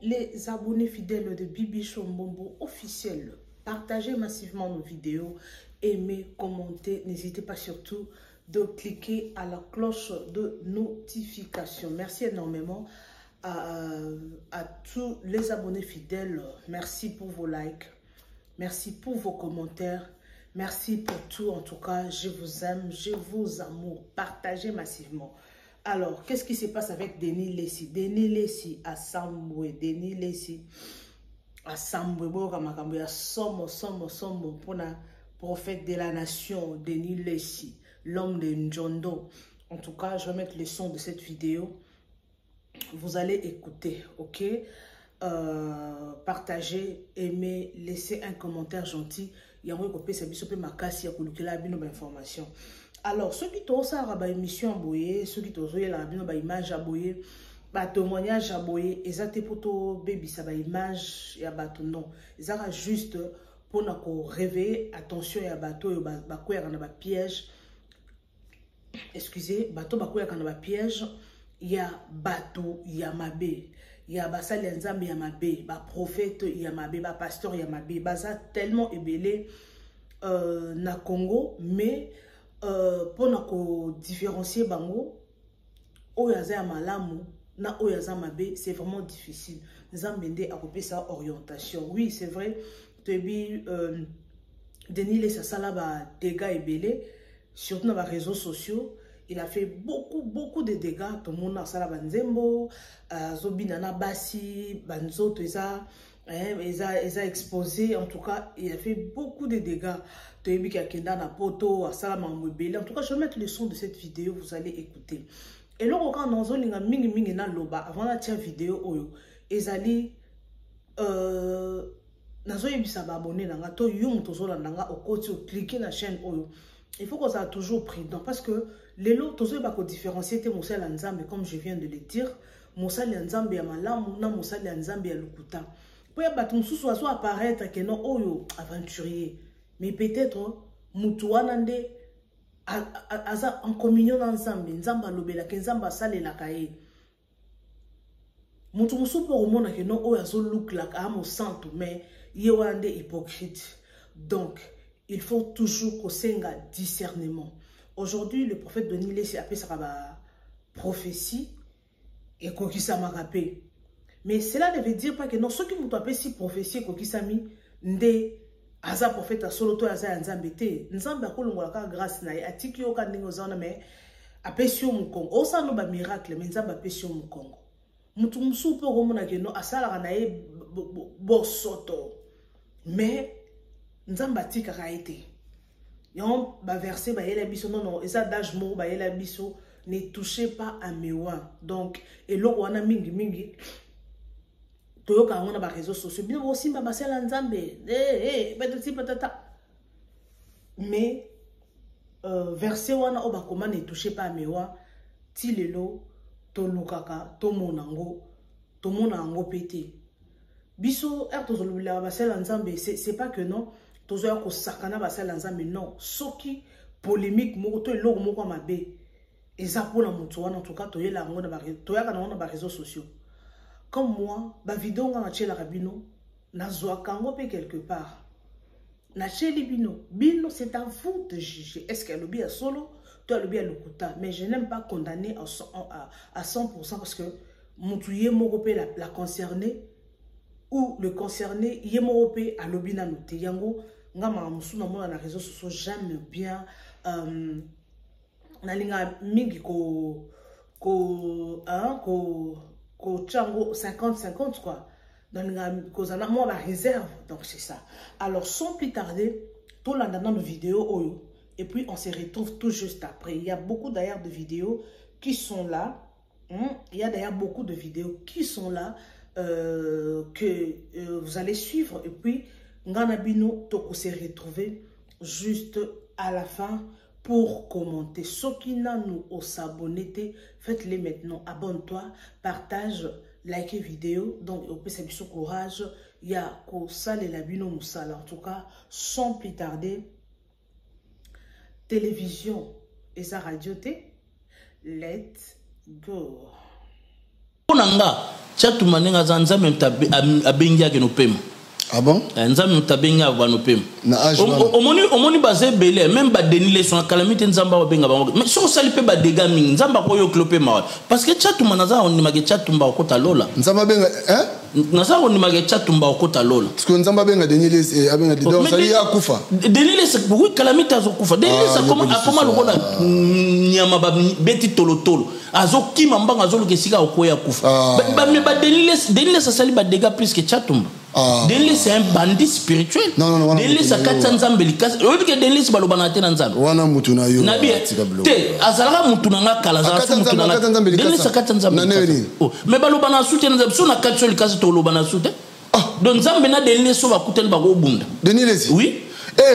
les abonnés fidèles de Bibi Show Mbombo officiel. Partagez massivement nos vidéos, aimez, commentez. N'hésitez pas surtout de cliquer à la cloche de notification. Merci énormément à tous les abonnés fidèles. Merci pour vos likes. Merci pour vos commentaires. Merci pour tout. En tout cas, je vous aime, je vous amour. Partagez massivement. Alors, qu'est-ce qui se passe avec Denis Lessi? Denis Lessi à Sambwe. Denis Lessi à Sambwe. Somo pour la prophète de la nation. Denis Lessi, l'homme de Njondo. En tout cas, je vais mettre le son de cette vidéo. Vous allez écouter, ok? Partagez, aimez, laissez un commentaire gentil. Il y a un peu de information. Alors, ceux qui ont ça, émission aboyé, ceux qui ont la image aboyé, témoignage aboyé, exactement pour baby, ça va image et abato non. Ils ont juste pour nous réveiller, attention et abato, piège. Excusez, bateau bakoya kanaba piège. Il y a bateau, il y a mabé. Il y a basal nzambe ya mabe, ba prophète ya mabe, ba pasteur ya mabe, baza tellement ébélé na Congo, mais pour nous différencier bango, oyaza ya malamu na oyaza mabe, c'est vraiment difficile. Nzambende a coupé sa orientation. Oui, c'est vrai. Denis Lessi sala ba dégâts ébélé, surtout dans les réseaux sociaux. Il a fait beaucoup de dégâts. Tout le monde a fait banzembo, zobinana basi, banzoto, ils a exposé. En tout cas, il a fait beaucoup de dégâts. En tout cas, je vais mettre le son de cette vidéo. Vous allez écouter. Et là, quand on a mingi na loba avant la vidéo, ils allaient nazo yebisa ba abonné nanga to yum tozola nanga okoti cliquer na chaîne oyo. Il faut qu'on soit toujours prudent parce que les lots, tous ceux qui différencier Moussa Lanzambe, comme je viens de le dire, Moussa Lanzambe ya malamu, na Moussa Lanzambe ya lukuta. Pour y avoir soit apparaître que non, oh aventurier, mais peut-être Moutouanande en communion ensemble, Nzamba lobela, que Nzamba sale la kaye. Moutou pour au monde que non, oh yazo look like amo santo, mais yewande hypocrite. Donc, il faut toujours qu'on ait un discernement. Aujourd'hui, le prophète Denis Lessi a appelé ça prophétie et qu'on s'est rappelé. Mais cela ne veut dire pas que non, ceux qui m'ont appelé si prophétie et qu'on s'est mis, ndé, aza prophète à solo, toi, aza nzambete, nzambe a kolongolaka grâce na a tiki yoka ningozana, mais a pesio mukongo. Osa no ba miracle, mais nzambe a pesio mukongo. Mutu msupo romona que non, asala ranae bosoto. Mais nzamba tika raite. Yon ba verset ba yela biso non eza d'âge moko ba yela biso ne touchez pas à mewa. Donc et lo wana mingi toyoka ngona ba réseaux sociaux bien aussi ba basela nzambe patata. Mais verset wana oba koma ne touchez pas à mewa ti lelo to lukaka to monango pété. Biso er tozolubila basela nzambe c'est pas que non tozoya ko sakana basela nzambe non soki polémique moko to eloko moko mabe eza pona mutu wana en tout cas toyela ngo na ba toyaka na ba réseaux sociaux comme moi ba vidéo nga chela rabino nazwa kango pe quelque part na cheli bino c'est à vous de juger est-ce qu'elle obi a solo toi lobi a lokuta mais je n'aime pas condamner à 100% parce que mutu ye moko pe la concerné ou le concerné yemorope à lobina noté yango ngama musuna mona na réseaux sociaux j'aime bien na linga mingi ko chango 50-50 quoi dans linga kozana moi la réserve donc c'est ça. Alors sans plus tarder tout là dans nos vidéos oyo et puis on se retrouve tout juste après. Il y a beaucoup d'ailleurs de vidéos qui sont là, il y a d'ailleurs beaucoup de vidéos qui sont là que vous allez suivre et puis Nganabino toko se retrouver juste à la fin pour commenter. Ceux qui n'ont nous au s'abonner, faites-les maintenant. Abonne-toi, partage, like vidéo. Donc au plus c'est courage. Il y a ko sale la bino musala. En tout cas, sans plus tarder, télévision et sa radio. Let's go. Tchatoumba nenga zanza même abengia ke no pema. Ah bon? Nzambe mutabenga ba no pema. Na âge omoni basé belé même ba denile son calamité nzamba benga ba. Mais so sali pe ba dégâts mingi nzamba ko yo clopé ma. Parce que Tchatoumba naza on nimage Tchatoumba okota lola. Nzamba benga hein? Naza on nimage Tchatoumba okota lola. Parce que nzamba benga denile abenga donc sali akufa. Denile c'est beaucoup calamité azokufa. Denile ça comment lokola nyama ba beti tolotolo. Azoki mambanga azoluke sika okoya kufa. Ba denile ça sali ba dégâts plus que Tchatoumba. Denile c'est un bandit spirituel. Non. Denile ça katsa nzambe likas. Oyebi ke denile c'est balobana te na nzambe. Wana mutu na yo. Nabi te azalaka mutu na nga kala za mutu na nga. Denile ça katsa nzambe. Oh, mais balobana soute na nzambe so na katso likas to lobana soute. Donc nzambe na denile so ba kutela ba ko bunda. Denile oui.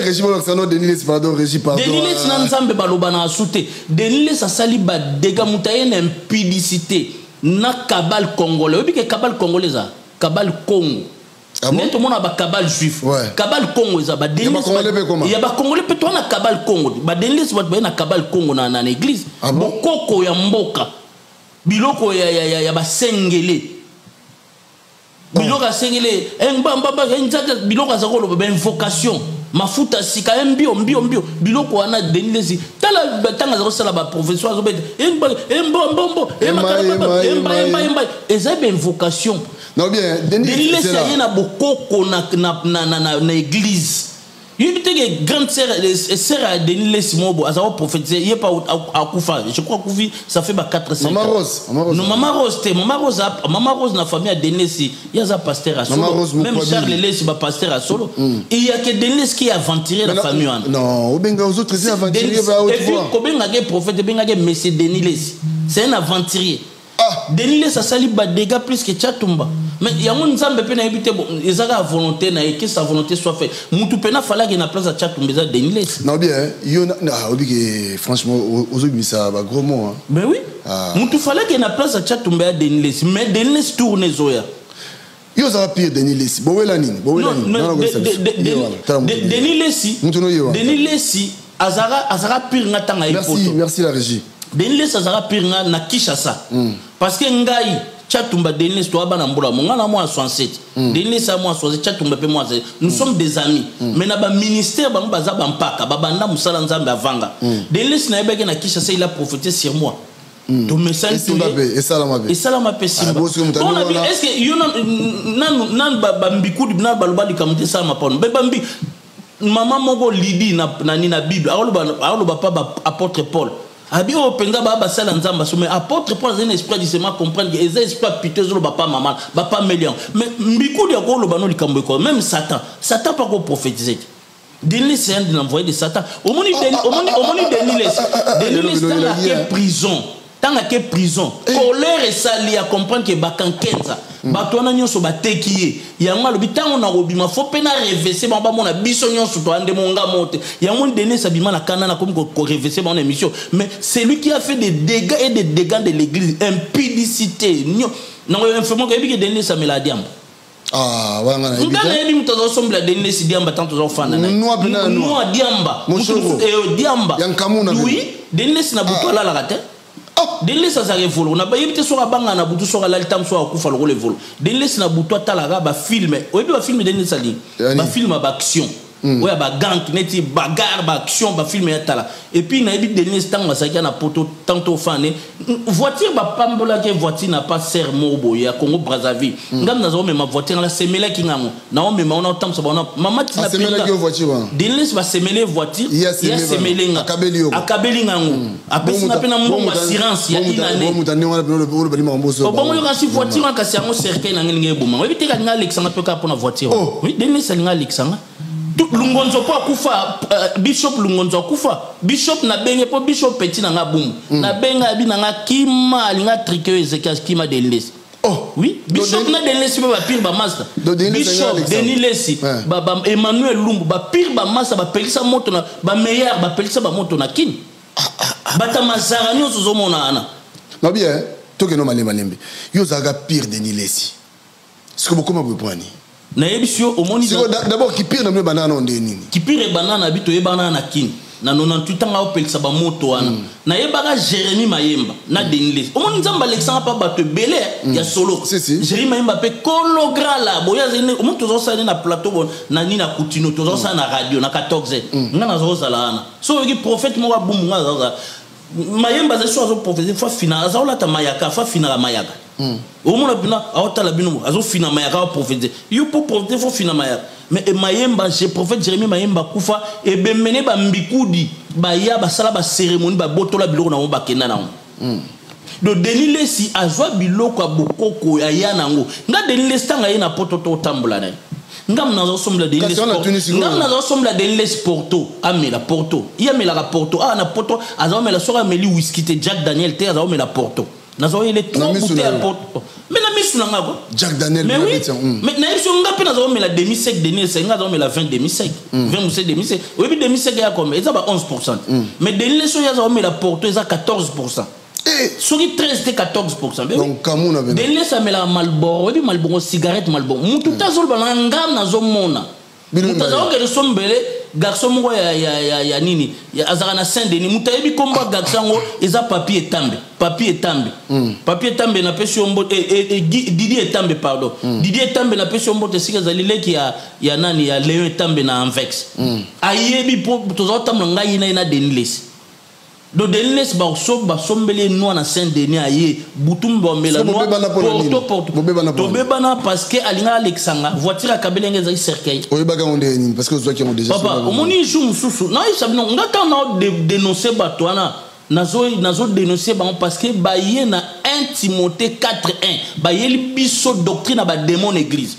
Régime Alexandre Denile pardon Régime pardon. Denile c'est na nzambe balobana soute. Denile ça sali ba dégâts mutaye na impudicité na cabal congolais. Oyebi ke cabal congolais za cabal Congo. Tout le monde a cabal juif. Cabal Congo ils a ba denile. Il y a ba congolais peut na cabal Congo. Ba denile c'est ba na cabal Congo na église. Bokoko ya mboka. Biloko ya ba sengele. Biloko sengele mbamba nzaka biloko za ko ba invocation. Mafuta sika mbio biloko wana denile si tala tanga za sala ba professeur azobet mbombo emba eza ba invocation. Non bien, Denile c'est rien à beaucoup na église. Il y a une grande sœur à Denile Simobo, à savoir prophétiser, il n'y a pas à Koufa. Je crois que ça fait 4-5 ans. Maman Rose. Non, Maman Rose, la famille à Denile, il y a un pasteur à Solo. Même Charles Lélé, c'est un pasteur à Solo. Et il y a que Denile qui a aventuré la famille. Non, au Benga, aux autres, c'est aventurier. Et puis, comme un prophète, Messie Denile, c'est un aventurier. Denile ça sali ba dégâts plus que Tchatoumba. Mais il y a un nzambe pe na ebité bon ils ont la volonté na et que sa volonté soit faite. Mutu pe na fala que na place à Tchatoumba za Denile. Non bien, yo na obi que franchement aux autres ça ba gros mot hein. Ben oui. Mutu fala que na place à Tchatoumba Denile mais Denile tourne zoya. Yo ça va pire Denile si. Bowela nini? Non Denile si. Denile si azara pire ngatanga ipoto. Merci la régie. Denile sazara pirnga na Kishasa parce que ngai Tchatoumba Denile to abana mbola monga na moi 67 Denile sa moi 67 Tchatoumba pe moi nous sommes des amis mais na ba ministère ba baza ba mpaka ba banda musala nzambe avanga Denile na yebeke na Kishasa il a prophétisé sur moi to message et ça ma pe simba est-ce que you nan ba mbiku na baloba likamte ça ma pon be bambi maman moko lidi na ni na Bible aloba pa apôtre Paul abi o penga ba sala nzamba so mais apôtre Paul un esprit du seulement comprendre que les esprits piteux lo papa maman papa mélian mais mbiku dia ko lo bano likambo ko même Satan pas ko prophétiser Denile c'est un envoyé de Satan omoni Denile c'est prison tant que prison colère et sali à comprendre que bakan kenza bato na nyonso bateki yango lobi tango na robima faut pena reverser ba mona biso nyonso to ande monga mote yango Denile sabima na kana na comme ko reverser ba émission mais c'est lui qui a fait des dégâts et des dégâts de l'église impudicité non information que bi Denile sa meladiam wanga na ibita ngana yebi mutazo sombla Denile si diamba tanto zo fana na no diamba diamba yankamuna oui Denile na butola la rate Denile ça révolu on a pas yebite so banga na butu so la tam so akufa le vol Denile na butu atala ba film oyebi ba film Denile sali ba film ba action ouais ba gang neti bagarre ba action ba film ya tala et puis na yebi Denile tang ba sakia na poto tanto fane voiture ba pambola ke voiture n'a pas ser mobo ya Congo Brazzaville ngam na zo me ma voiture la semela kingango na o me ma on tam so ba na mama tina semela ke voiture Denile ba semela voiture ya semelenga akabeli ngango apesi na pena mbongo assurance ya inane bon yo kasi voiture kasi yango cercueil na ngelinga eboma oyebi te ka nga Alexandre pe ka pona voiture oui Denile salinga Alexandre Lungonzo po akufa Bishop Lungonzo akufa Bishop na benge po Bishop petit na nga boum na benga abi na nga kima linga triqueur Ezekiel kima Denile oui Bishop na Denile si ba pire ba master Bishop Denile si ba Emmanuel Lumbu ba pire ba master ba pelisa moto na ba meilleur ba pelisa ba moto na kin bata mazara nyonso zo mona ana na bien toke no malembe yo zaga pire Denile si ce que beaucoup m'a besoin na yebisio omoni d'abord qui pire na banana on nini qui pire banana bito e banana kin na 98 ans au pelsa ba moto wana na yebaka Jérémy Mayemba na Denilesi omoni nzamba Alexandre pa bato belé ya solo Jérémy Mayemba pe kologra la boya zene omoni tozo sa na plateau bon na ni na Coutinho tozo sa na radio na 14 nga na zo sala wana so ki prophète mo ba bumu nga za Mayemba za so prophète fa fina za ola ta mayaka fa fina la mayaka omona bina awta la bino azo fina mayaka prophète yo pour prophète faut fina mayaka mais Mayemba j'ai prophète Jérémy Mayemba kufa et bemene ba mbikudi ba ya ba sala ba cérémonie ba botola biloko na ba kenda na do Denilesi azwa biloko abokoko ya yanango nga Denilesi tanga ye na pototo tambola na ngam na zo sombla Denilesi ngam na zo sombla Denilesi Porto amela Porto yamela ka Porto na Porto azwa mela soka meli whisky te Jack Daniel te azwa mela Porto na zo ele trop bouteille à Porto mais la misu na ngako Jack Daniel mais oui mais na yeso ngapi na zo mela demi sec Denilesi nga zo mela 20 demi sec 20 mousse demi sec oui bi demi sec ya comme ça ba 11% mais Denilesi ya zo mela Porto ça 14%. Sur 13 c'était 14%. Donc Cameroun avait. Denilesi amela Malboro, oui Malboro cigarette Malboro. Mututa zol bana ngam na zo mona. Mututa zo ke sombele garçon mo ya nini ya azara na Saint-Denis mutayebi komba garçon ngo eza papier tambe papier tambe na pesi ombo Didier Tambe pardon Didier Tambe na pesi ombo te sika zalileki ya nani ya Léon Tambe na Anvex ayebi po tozo tamna ngai na Denilesi do Denilesi ba sombele noa na Saint-Denis aye butumba mela noa porto to bebana parce que alinga Alexanga voiture a kabelenge za cercueil oyebaka onde ni parce que ozwa ki on déjà papa omoni jour mususu na isabino ngata na dénoncer batwana nazo dénoncer ba parce que ba ye na 1 Timothée 4:1 ba yeli biso doctrine ba démon église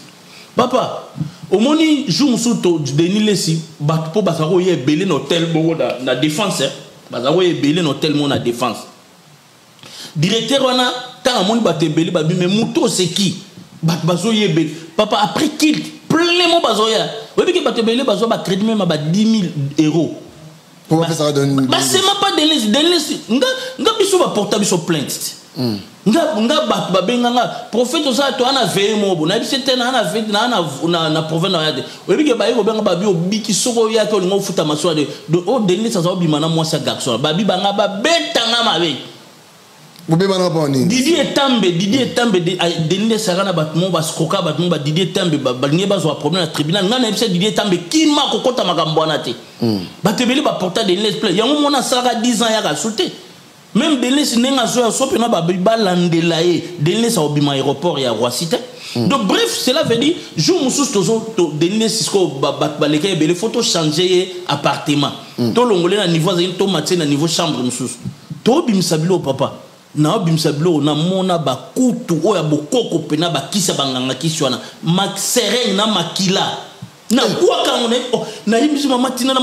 papa omoni jour mususu to Denilesi bat po basako ye belé no tel bongo na défense bazako ebele no tellement na défense directeur wana tant amoni batebeli babi mais muto c'est qui bazo yebele papa après qu'il plein mo bazo ya webi ke batebeli bazo ba crédit même ba 10 000 euros pour faire ça donne bah c'est même pas Denilesi nga biso ba porta biso plainte nga ba benga nga prophète oza to ana veille mobo na biso tena ana veille na province na yade webi ke ba yiko benga ba bi obiki soko ya to ngo futa maso de o Denilesi za obima na mwasa garçon ba bi banga ba betanga mabe bobeba na ba ni Didier Tambe Denilesi na batmo ba skoka batmo ba Didier Tambe ba ngi ba zo problème na tribunal nga na biso Didier Tambe kima kokota makambo na te batebeli ba porta Denilesi plein yango mona saka 10 ans ya ka sauter même Denilesi nenga zo so pena ba landela ye Denilesi obima aéroport ya Roissy. Donc bref cela veut dire jour mususu to Denilesi ko ba leka ebele photo changer appartement to longole na niveau za to matin na niveau chambre mususu to bimsabilo papa na bimsabilo na mona ba kutu oya bokoko pena ba kisa banganga kiswana maxereng na makila na kwa kangone na yimisi mama tina na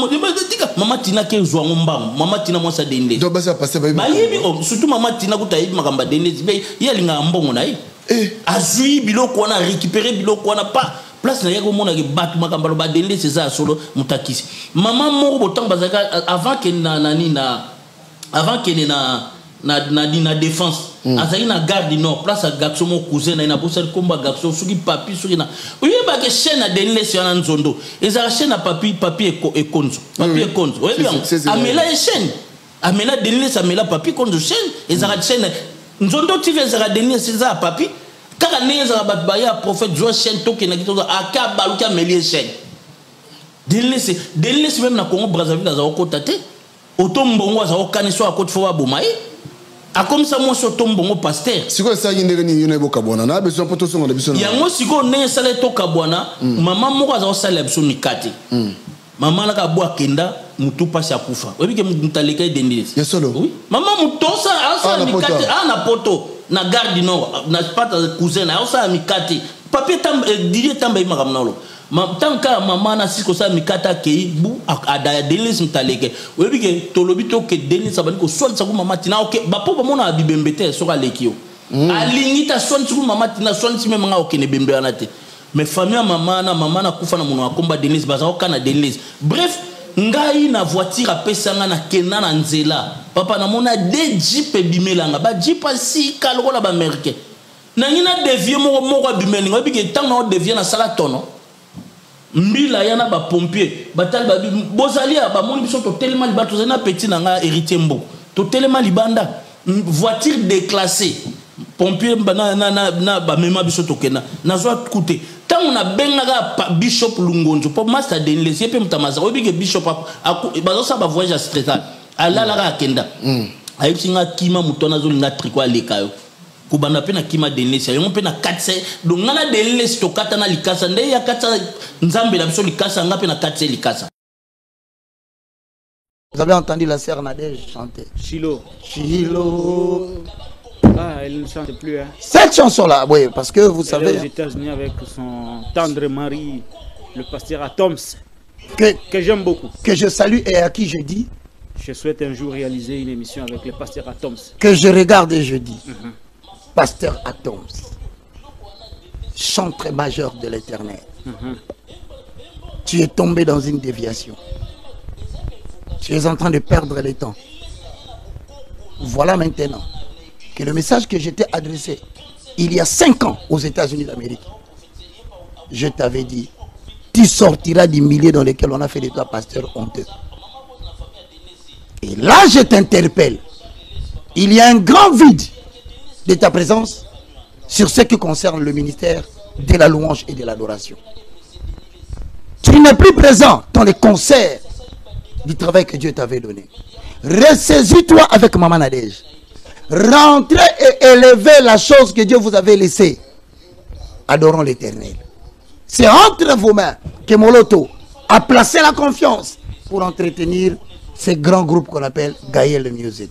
tika mama tina ke zwa ngombango mama tina mwasa Denilesi donc basa passer ba yebi surtout mama tina kutayibi makamba Denilesi be yalinga mbongo na ye azui biloko wana récupérer biloko wana pas place na yako mona ke batu makamba ba Denilesi za solo mutakisi mama moko botang bazaka avant que na défense azali na garde du nord place à garçon mon cousin na bossa komba garçon suki papi suki na oyeba ke chaîne na Denilesi na nzondo ezala chaîne na papi et konzo oui bien amela chaîne amela Denilesi amela papi konzo chaîne ezala chaîne nzondo TV ezala Denilesi za papi kaka ne ezala bat baya prophète Joe chaîne toke na kitoza aka baluka melie chaîne Denilesi même na Congo Brazzaville za okotate otombongo za okaniso akoti fo ba bomaye a comme ça moi sur tombongo pasteur siko ça yindere ni yone bokabwana na besoin poto songo de biso yango siko ne sale to kabwana mama moko za osala biso mikate mama la ka bwa kenda mutu pasi akufa webi ke mutaleka Denilesi ya solo oui mama mutosa asa mikate na poto na garde du nord na pata cousin na asa mikate papier tam Didier Tambe makamnalo tanka mama na siko sa mikata ke bu ada Denilesi mtaleke webi ke tolobi to ke Denilesi abani ko swal sa ko mama tina ok ba po ba mona bibembete so ka lekio alingita swal sa ko mama tina swal si mema ok ne bembe anate mais famille mama na kufa na mona akomba Denilesi baza okana Denilesi bref ngai na voiture apesanga na kena na nzela papa na mona de jeep bimelanga ba jeep si kaloko la ba américain na ngina devie moko bimelinga webi ke tang na devie na sala tono mbila yana ba pompier batal ba bozalia ba moni biso to tellement liba to zena petit nanga héritier mbo to tellement libanda voiture déclassée pompier na ba mema biso to kena nazwa coûter tant on a benga bishop lungonzo pour master denle c'est pe mtamaza obi ke bishop bazo sa ba voyage astral ala la kenda ayi singa kima mutona zo linga triko alekayo kubana pe na kima denlesi yango pe na 4 donc ngala denlesi to kata na likasa nde ya kata nzambe la biso likasa nga pe na 4 likasa. Vous avez entendu la sœur Nadège chanter Chilo. Ah, elle ne chante plus hein. Cette chanson là, oui, parce que vous savez elle est aux États-Unis avec son tendre mari, le pasteur Atoms, que j'aime beaucoup. Que je salue et à qui je dis je souhaite un jour réaliser une émission avec le pasteur Atoms. Que je regarde et je dis Pasteur Atoms, chantre majeur de l'Éternel. Tu es tombé dans une déviation. Tu es en train de perdre le temps. Voilà maintenant que le message que je t'ai adressé il y a 5 ans aux États-Unis d'Amérique, je t'avais dit, tu sortiras du milieu dans lequel on a fait de toi pasteur honteux. Et là, je t'interpelle. Il y a un grand vide de ta présence sur ce qui concerne le ministère de la louange et de l'adoration. Tu n'es plus présent dans les concerts du travail que Dieu t'avait donné. Ressaisis-toi avec Maman Nadège. Rentrez et élevez la chose que Dieu vous avait laissée. Adorons l'Éternel. C'est entre vos mains que Moloto a placé la confiance pour entretenir ces grands groupes qu'on appelle Gaël Music.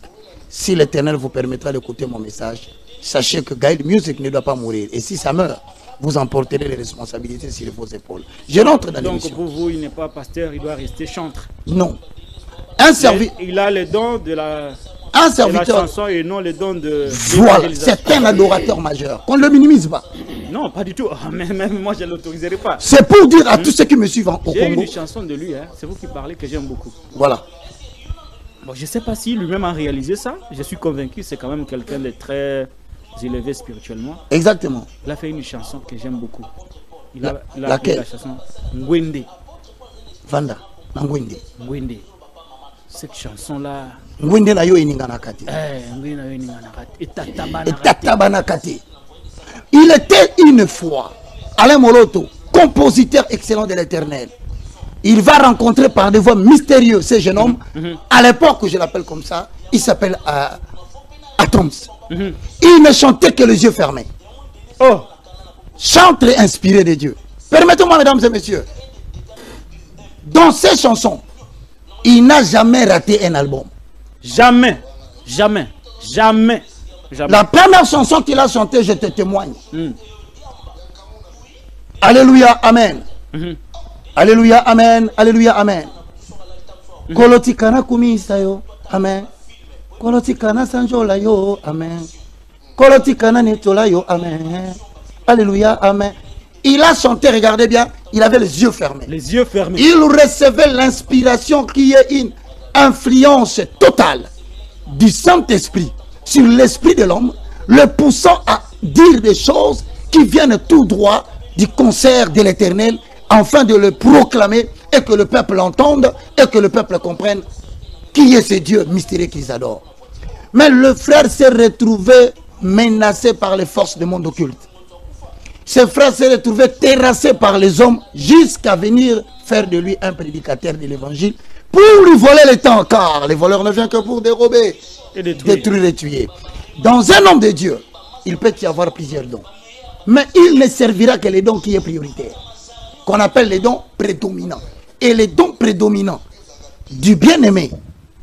Si l'Éternel vous permettra d'écouter mon message, sachez que Gaël Music ne doit pas mourir. Et si ça meurt, vous emporterez les responsabilités sur vos épaules. Je rentre dans l'émission. Donc pour vous, il n'est pas pasteur, il doit rester chantre. Non. Il a les dons de la chanson et non les dons de... Voilà, c'est un adorateur majeur. Qu'on ne le minimise pas. Non, pas du tout. Même moi, je ne l'autoriserai pas. C'est pour dire à tous ceux qui me suivent au Congo. J'ai une chanson de lui, hein. C'est vous qui parlez, que j'aime beaucoup. Voilà. Bon, je ne sais pas si lui-même a réalisé ça. Je suis convaincu, c'est quand même quelqu'un de très élevé spirituellement. Exactement. Il a fait une chanson que j'aime beaucoup. Il a laquelle? La chanson Ngwende. Vanda, Ngwende. Ngwende. Cette chanson-là... Ngwende na yo ininganakati. Ngwende na yo ininganakati. Etatabanakati. Il était une fois, Alain Moloto, compositeur excellent de l'Éternel. Il va rencontrer par des voies mystérieuses ce jeune homme. À l'époque, je l'appelle comme ça, il s'appelle Atoms. Il ne chantait que les yeux fermés. Oh! Chantre inspiré de Dieu. Permettez-moi, mesdames et messieurs, dans ces chansons, il n'a jamais raté un album. Jamais. Jamais. Jamais. Jamais. La première chanson qu'il a chantée, je te témoigne. Alléluia, Amen. Alléluia, Amen. Alléluia, Amen. Kolotikana kumisa yo, Amen. Kolotikana sanjola yo, Amen. Kolotikana netola yo, Amen. Alléluia, Amen. Il a chanté, regardez bien, il avait les yeux fermés. Les yeux fermés. Il recevait l'inspiration qui est une influence totale du Saint-Esprit sur l'esprit de l'homme, le poussant à dire des choses qui viennent tout droit du concert de l'Éternel, afin de le proclamer et que le peuple l'entende et que le peuple comprenne qui est ce Dieu mystérieux qu'ils adorent. Mais le frère s'est retrouvé menacé par les forces du monde occulte. Ce frère s'est retrouvé terrassé par les hommes jusqu'à venir faire de lui un prédicateur de l'évangile pour lui voler le temps, car les voleurs ne viennent que pour dérober, et détruire et tuer. Dans un homme de Dieu, il peut y avoir plusieurs dons. Mais il ne servira que les dons qui sont prioritaires, qu'on appelle les dons prédominants. Et les dons prédominants du bien-aimé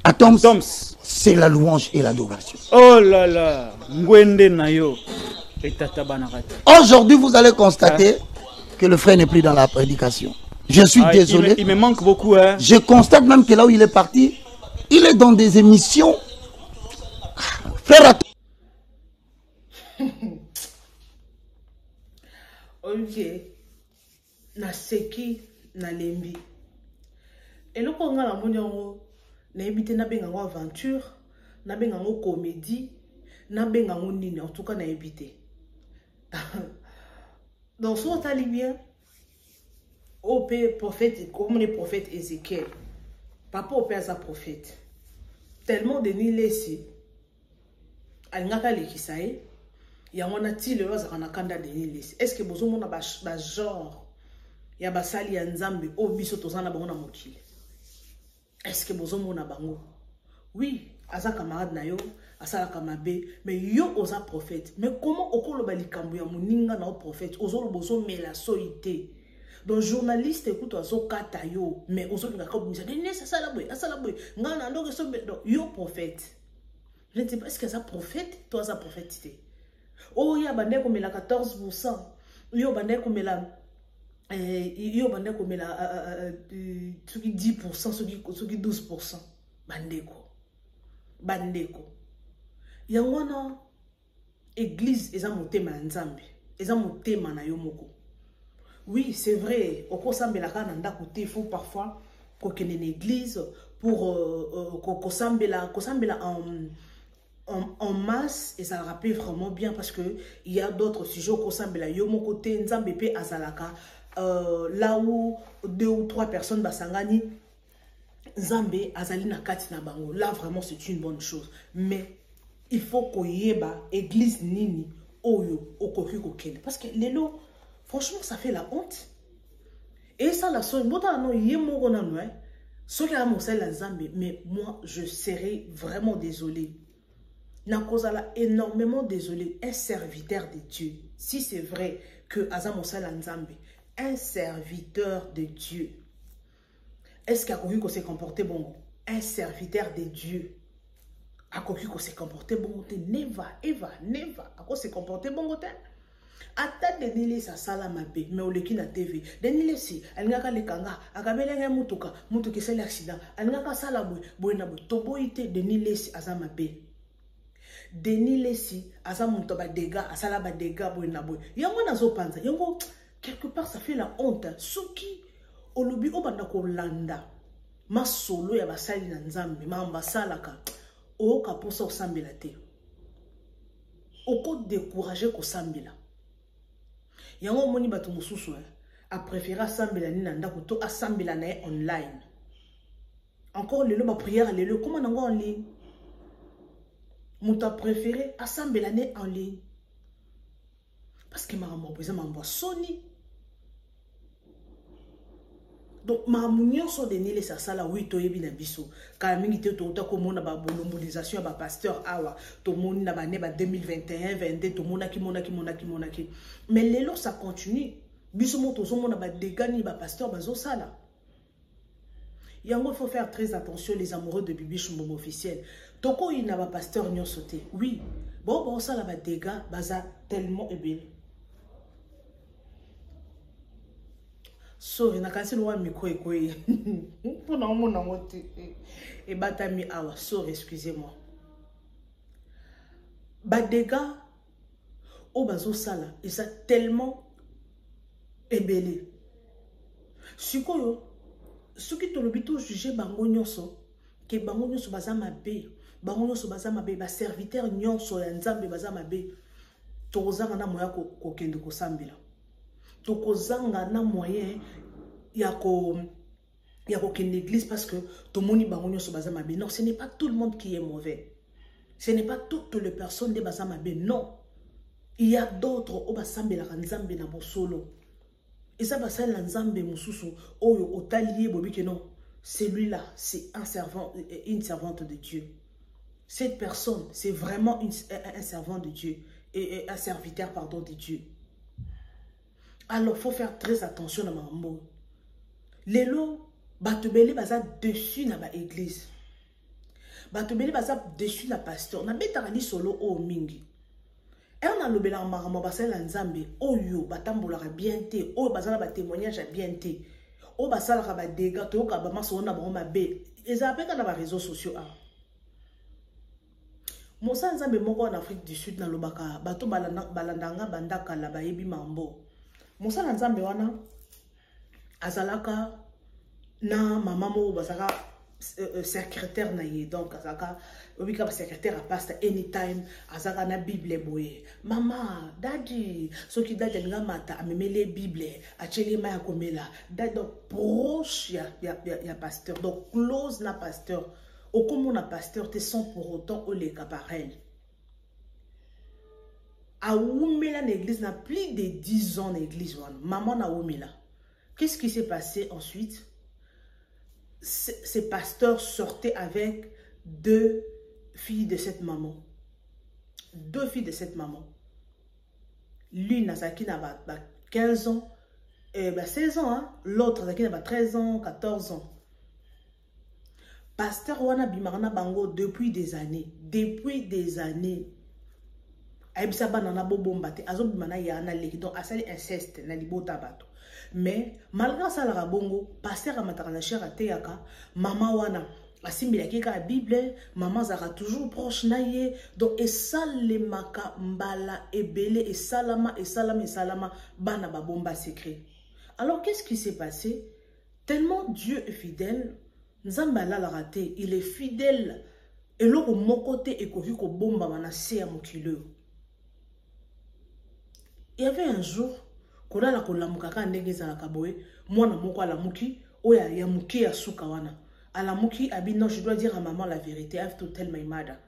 Atoms, c'est la louange et l'adoration. Oh là là, Ngwende Nayo. Aujourd'hui, vous allez constater que le frère n'est plus dans la prédication. Je suis désolé. Il me manque beaucoup. Hein. Je constate même que là où il est parti, il est dans des émissions. Frère Olivier, na seki na lembi. Et le qu'on a la monyango, na ebité na bengango aventure, na bengango comédie, na bengango nini, en tout cas na ebité. Dans son talibien, OP prophète, comme les prophètes Ézéchiel. Papa OP a sa prophète. Tellement de nilesi. Alingaka le kisaye. Ya wana ti le roza kanakanda de nilesi. Est-ce que bozo mona ba genre ya basali ya nzambe o biso tozana bango na mokili? Est-ce que bozo mona bango? Oui, aza camarade na yo, asala kamabe, mais yo oza prophète. Mais comment okolo ba likambo ya moninga na o prophète? Ozo bozo mela soité. Donc journaliste écoute ozo kata yo, mais ozo linga ka bumisa. Ne asala boy, ngana ndo so donc yo prophète. Je ne sais pas est-ce que ça prophète, toi ça prophète. Oh ya bande ko mela 14%. Yo bande ko mela yo bande ko mela 10%, ceux qui 12%. Bandeko. Yangwana église eza motema nzambe. Eza motema na yo moko. Oui, c'est vrai, oko sambela kana ndako te, faut parfois ko kene une église pour ko sambela en masse, et ça le rappelle vraiment bien parce que il y a d'autres sujets au sambela yo moko te nzambe pe azalaka là où 2 ou 3 personnes basangani Zambé azali na kati na bango. Là vraiment c'est une bonne chose, mais il faut qu'on yeba église nini oyo okoki kokende parce que lelo franchement ça fait la honte. Et ça la son bota non yemo na no ce qui a montré la Zambé, mais moi je serais vraiment désolé. Na kozala énormément désolé, un serviteur de Dieu. Si c'est vrai que Azam Moussa Nzambe, un serviteur de Dieu. Est-ce qu'il a connu qu'on s'est comporté bon? Un serviteur de Dieu. A connu qu'on s'est comporté bon? Never. A quoi s'est comporté bon? Ata denile sa sala mabe, mais au leki na TV. Denile si, alingaka lekanga, akabele nga mutuka sali accident, alingaka sala boy na boy, toboite denile si azama be. Denile si azama muto ba dégâts, asala ba dégâts boy na boy. Yango nazo panza, yango quelque part ça fait la honte. Soki olobi obanda ko landa masolo ya basali na nzambe, mamba salaka o kaposa osambela te. Oko décourager ko sambela. Yango moni bato mosusu a préféré assembler ni nanda ko to assembler na online. Encore lelo ba prière lelo comment nango en ligne. Muta préféré assembler na en ligne. Parce que ma maman besoin m'envoie Sony. Donc ma mounion so denile sa sala oui to yebi na biso. Ka mingi te to ta ko mona ba mobilisation ba pasteur awa to moni na ba ne ba 2021 22 to mona ki. Mais lelo ça continue. Biso mo to zo mona ba dégani ba pasteur ba zo sala. Yango faut faire très attention les amoureux de Bibi Shumbomo officiel. Toko ina ba pasteur nyon sauté. Oui. Bon sala ba dégâts baza tellement ébélé. Sorry, na kasi loa miko ekoye. Pour na mona mote e batami awa. Sorry, excusez-moi. Ba dégâts o bazo sala, et ça tellement ébélé. Sikoyo, ce qui te l'obito juger bango nyonso, ke bango nyonso baza mabe, ba serviteur nyonso ya nzambe baza mabe. Tozanga na moya ko kende ko sambela. Tokozanga na moyen ya ko kende l'église parce que to moni bango nyonso baza mabe. Non, ce n'est pas tout le monde qui est mauvais. Ce n'est pas toutes les personnes de baza mabe. Non. Il y a d'autres au basambela nzambe na bosolo. Et ça va la nzambe mususu oyo otalié bobi que non. Celui-là, c'est une servante de Dieu. Cette personne, c'est vraiment un servant de Dieu et un serviteur pardon de Dieu. Alors, il faut faire très attention à mambo. Lelo, batubeli baza dessus na ba église. Batubeli baza dessus na pasteur. Na betarani solo o mingi. Et on a lobela maramo basala nzambe oyo batambola bien te, oyo basala ba témoignage bien te. O basala ba dégâts to ka ba maso na ba mabe. Ezapeka na ba réseaux sociaux a. Mosa nzambe moko en Afrique du Sud na lobaka bato balandanga bandaka la ba yebi mambo. Moussa Nzambe wana azalaka na mama mo basaka secrétaire naye donc azaka obika secrétaire à pasteur anytime azaka na bible boye mama daddy soki daddy nga mata amemele bible acheli ma ya komela daddy donc proche ya pasteur donc close na pasteur okomona pasteur te sans pour autant oleka pareil a oumela l'église na plus de 10 ans l'église maman na oumela. Qu'est-ce qui s'est passé ensuite? Ces pasteurs sortaient avec 2 filles de cette maman. 2 filles de cette maman. L'une, Nazaki, n'a 15 ans, 16 ans. Hein? L'autre, Nazaki, n'a 13 ans, 14 ans. Pasteur Wana Bimarana Bango, depuis des années. Depuis des années. Aïbsa Banana Bobombate, Azobimana Yana Leki, donc Asali inceste, Nalibo Tabato. Mais malgré ça, la bongo, pasteur Amatarana Chera Teyaka, maman wana, Asimbi la Bible, maman Zara toujours proche naye, donc et ça les maka mbala et belé et salama, bana babomba secret. Alors qu'est-ce qui s'est passé? Tellement Dieu est fidèle, Nzambala la raté, il est fidèle, et l'autre mon côté et ko bomba manasé à mon kilo. Il y avait un jour, kola la kolamuka ka ndenge za la kaboye mwana moko ala muki oya ya muki ya suka wana ala muki abi non je dois dire à maman la vérité I have to tell my mother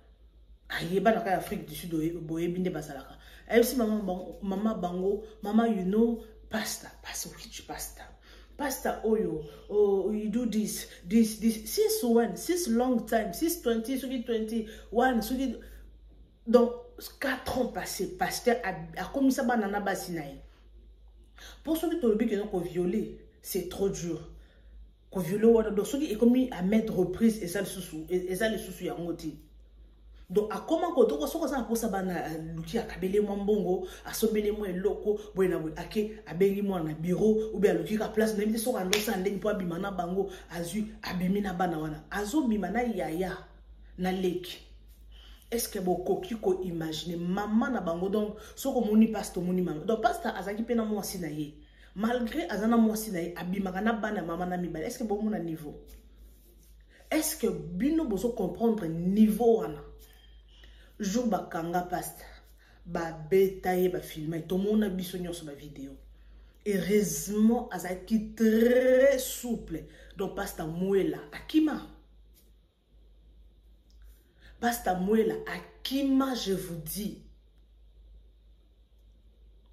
ayeba na ka Afrique du Sud boye binde basalaka ayesi maman bango mama you know pastor which pastor oyo oh you do this since long time since 2021 donc 4 ans passés pasteur a commis ça banana basinaï. Pour ceux qui ont violé, c'est trop dur. Qu'on viole, donc ceux qui ont commis à mettre reprise et ça le sous y a donc à comment qu'on doit soit ça pour ça bana l'outil à cabele mon bongo à sombele moi loko buena ake abengi moi na bureau ou bien l'outil à place n'importe sur un dos en ligne pour bimana bango azu abimina bana wana azo bimana yaya na leki. Est-ce que beaucoup qui ko imaginer maman na bango donc so ko moni pasteur moni maman donc pasteur azaki pena moi sinaye malgré azana moi sinaye abimaka na bana maman na mibale est-ce que bon mon niveau est-ce que bino bozo comprendre niveau wana jour bakanga pasteur ba betaye ba filmer to mona biso nyonso ba vidéo heureusement azaki très souple donc pasteur Muela akima Pasteur Muela, Akima, je vous dis.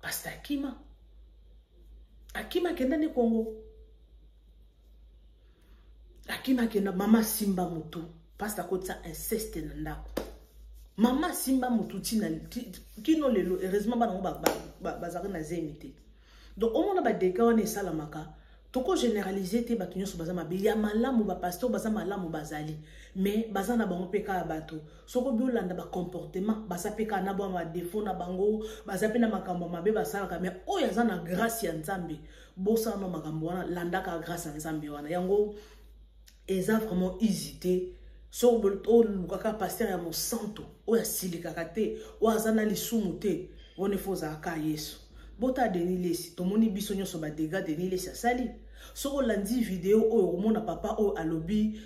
Pasteur Akima. Akima kenda ne Congo. Akima kenda mama Simba Mutu. Pasteur Kotsa inceste nandako. Mama Simba Mutu tina kino lelo heureusement bazari na zemite. Donc au moins ba deka on est salamaka. Toko généraliser te bato nyonso baza mabe ya malamu ba pasteur baza malamu bazali mais baza na bango peka ya bato soko biolanda ba comportement baza peka na ba défaut na bango baza pe na makambo mabe basalaka mais oyo aza na grâce ya Nzambe bosa na makambo wana landaka grâce ya Nzambe wana yango eza vraiment hésité so bolto lukaka pasteur ya mosanto oyo asilikaka te oyo aza na lisumu te wone foza aka Yesu. Bota denilesi, tomoni biso nyonso ba dégâts denilesi asali. Soko landi vidéo oyo omona papa o alobi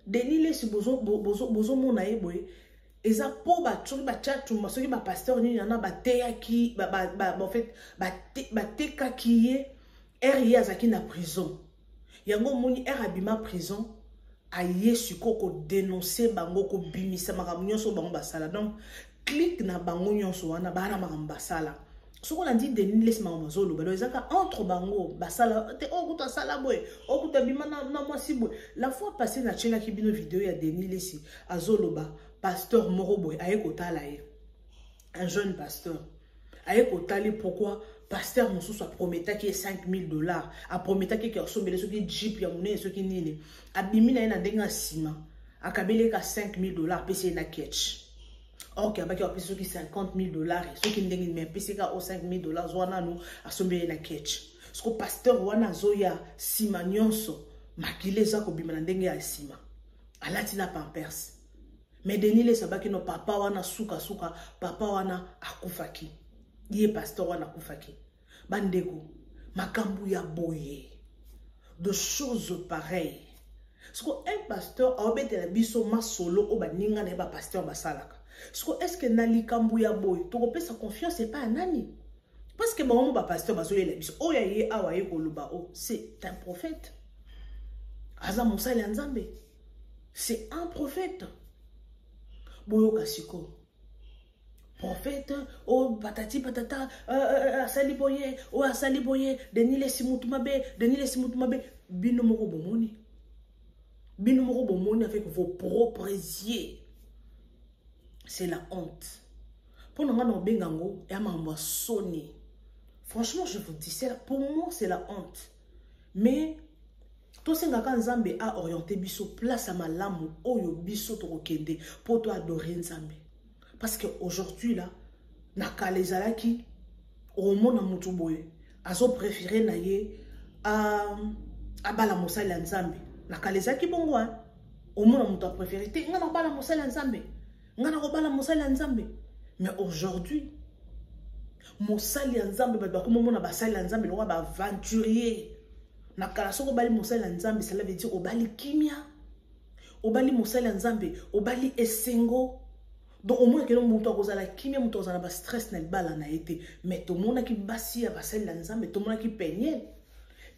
denilesi bozo mona yeboye eza po ba tsoki ba chatu masoki ba pasteur ni na ba teyaki en fait ba tekaki ye er yazaki na prison. Yango moni er abima prison aye sukoko dénoncer bango ko bimisa makambo nyonso bango basala donc clique na bango nyonso wana bana makamba sala soko na dit Denis laisse maman zolo balo ezaka entre bango basala te okuta sala boy okuta bima na mwasi boy la fois passée na chenga ki bino vidéo ya Denis laisse azolo ba pasteur moro boy aye kotala ye un jeune pasteur aye kotali pourquoi pasteur mosusu a prometaki $5,000 a prometaki ki osombele soki jeep ya munene soki nini abimina na ndenga sima akabeleka $5,000 pese na catch. Ok, abaki a payé $50,000 ceux qui n'ont pas payé $5,000 zwana nous a sombé na catch. Ce que pasteur wana zoya sima nyonso makile za ko bima ndenge ya sima. Alati na pampers. Mais denile sabaki no papa wana suka papa wana akufaki. Ye pasteur wana akufaki. Bandeko makambu ya boye. de choses pareilles. Parce qu'un pasteur a obéi la biso ma solo au baninga ne ba pasteur basalaka. Est-ce que Nali Kambuya boy, tu repères sa confiance, c'est pas un nani. Parce que mon pasteur basoye la biso, oh yaye awaye koluba oh, c'est un prophète. Aza Moussa Nzambe, c'est un prophète. Boyo Kasiko. Prophète, oh patati patata, asali boye, oh asali boye, denile simutumabe, bino moko bomoni. Bino moko bomoni avec vos propres yeux. C'est la honte. Pour nous, on bengango et à sonné. Franchement, je vous dis, pour moi, c'est la honte. Mais tout ce que Nzambe a orienté biso place à malamu oyo biso to kende pour toi adorer Nzambe. Parce qu'aujourd'hui, là, nakalezalaki, au monde mutu boye, azo préféré naye à bala mosala Nzambe. Nakalezaki bongo, au monde mutu préféré te, ngana bala mosala Nzambe. Ngana bala mosala Nzambe. Mais aujourd'hui, mosali Nzambe, ba comme mona basali Nzambe, le roi ba aventurier. Nakala soko bali mosala Nzambe, cela veut dire obali kimia. Obali mosala Nzambe, obali esengo. Donc au moins que nous montons à la kimia montons à la stress n'est pas na été mais tout le monde qui bassi à passer l'ensemble tout le monde qui peignait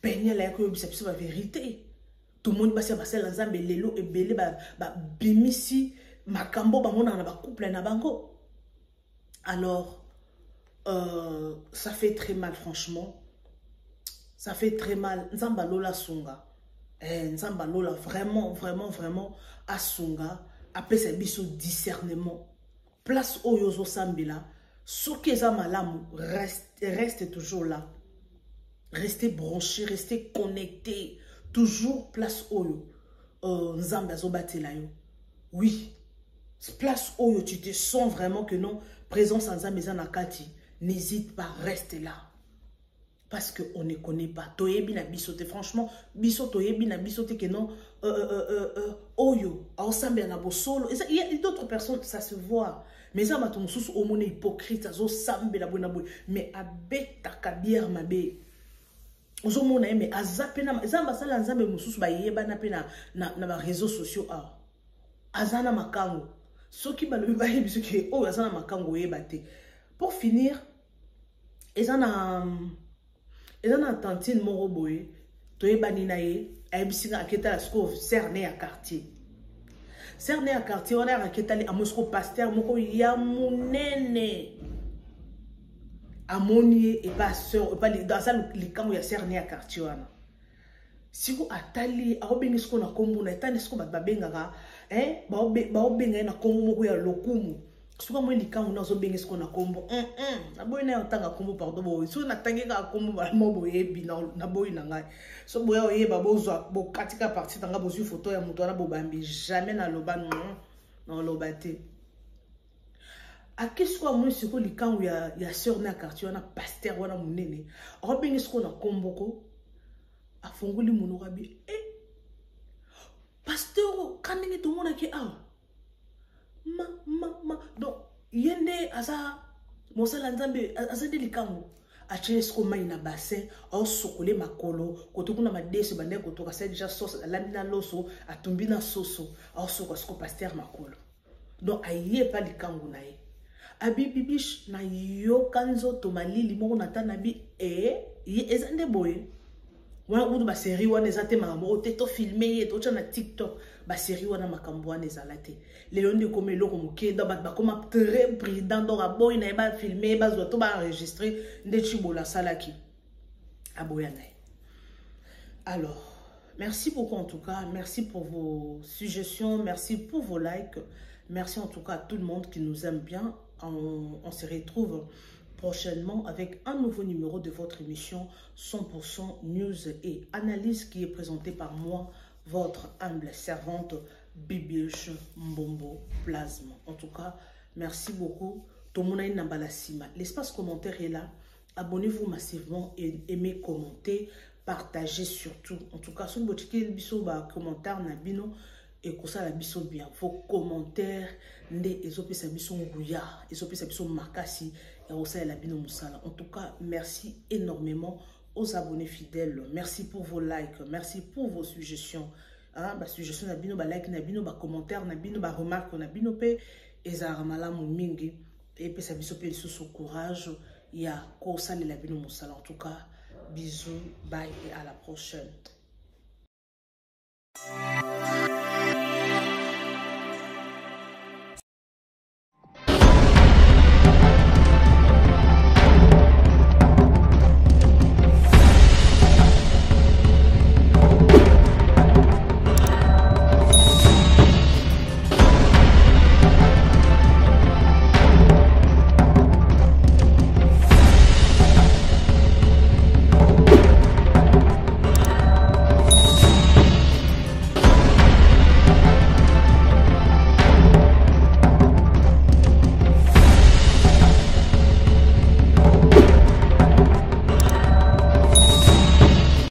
la que c'est la vérité tout le monde bassi à passer l'ensemble les lots et belé ba bimisi makambo ba mona na ba couple na bango. Alors ça fait très mal franchement, ça fait très mal. Nzamba lola sunga Nzamba lola vraiment à sunga après c'est biso discernement. Place oyozo sambila, ce qui est malamu reste toujours là. Restez branchés, restez connectés. Toujours place oyo. Nzamba zobatela yo. Oui. Place oyo, tu te sens vraiment que non, présence en Nzamba nakati. N'hésite pas, reste là. Parce qu'on ne connaît pas. Toyebi na bisote. Franchement, bisote toyebi na bisote que non. Oyo. Ensemble na bo solo. Il y a d'autres personnes, ça se voit. Mais ça m'a ton sous au monde hypocrite. Ça sambe la bonne boy. Mais abeta kabier mabe. Ozo mona mais azape na. Ça m'a ça l'ensemble mususu ba yeba na pe na réseaux sociaux ah. Azana makango. Ceux qui ba le ba yebi ceux qui oh azana makango yeba te. Pour finir, ezana tantine moro boye toyebani na ye ayebisinga aketa sko cerné à quartier on a raketali amosko pasteur moko ya munene amonier et pas sœur pas dans ça le kango ya cerné à quartier wana siko atali aobengisko na kombo na etani sko babengaka baobenga na kombo moko ya lokumu. Souvent moi likango na zo bengi ko na kombo na boy na otanga kombo pardon boy so na tangeka kombo ba mo boy bi na boy na ngai so boy o yeba bozwa bo katika partie tanga bozu photo ya muto na bobambi jamais na loba non lobate akiswa moi siko likango ya sœur na quartier na pasteur wana munene o bengi ko na kombo ko afunguli muno rabi pasteur kanenge to mona ki donc yende aza mosala Nzambe azande likango achesko mai na bassin au sokole makolo kotokuna madese bande kotoka c'est déjà sauce lamina loso atumbi na soso au sokosko pasteur makolo donc aye pas likango na ye abibibish na yo kanzo to malili moko na tanabi ezande boye wana udu ba série wana ezate makambo oteto filmer to tcha na TikTok ba série wana makambo wana ezalate lelo ndi comme eloko moke da ba comme très prudent donc aboy na ba filmer ba zo to ba enregistrer nde chibola salaki aboya na. Alors merci beaucoup en tout cas, merci pour vos suggestions, merci pour vos likes, merci en tout cas à tout le monde qui nous aime bien. On se retrouve prochainement avec un nouveau numéro de votre émission 100% News et Analyse qui est présenté par moi, votre humble servante Bibiche Mbombo Plasma. En tout cas, merci beaucoup. L'espace commentaire est là. Abonnez-vous massivement et aimez, commentez, partagez surtout. En tout cas, si vous avez des commentaires, et que ça la biso bien vos commentaires ndé ezopesa biso nguya ezopesa biso makasi et aussi la bino musala. En tout cas, merci énormément aux abonnés fidèles. Merci pour vos likes, merci pour vos suggestions. Suggestions na bino, like na bino, commentaires na bino, remarques na bino pe ezaramala mingi et puis ça biso pe sous courage ya ko sali la bino musala. En tout cas, bisous, bye et à la prochaine.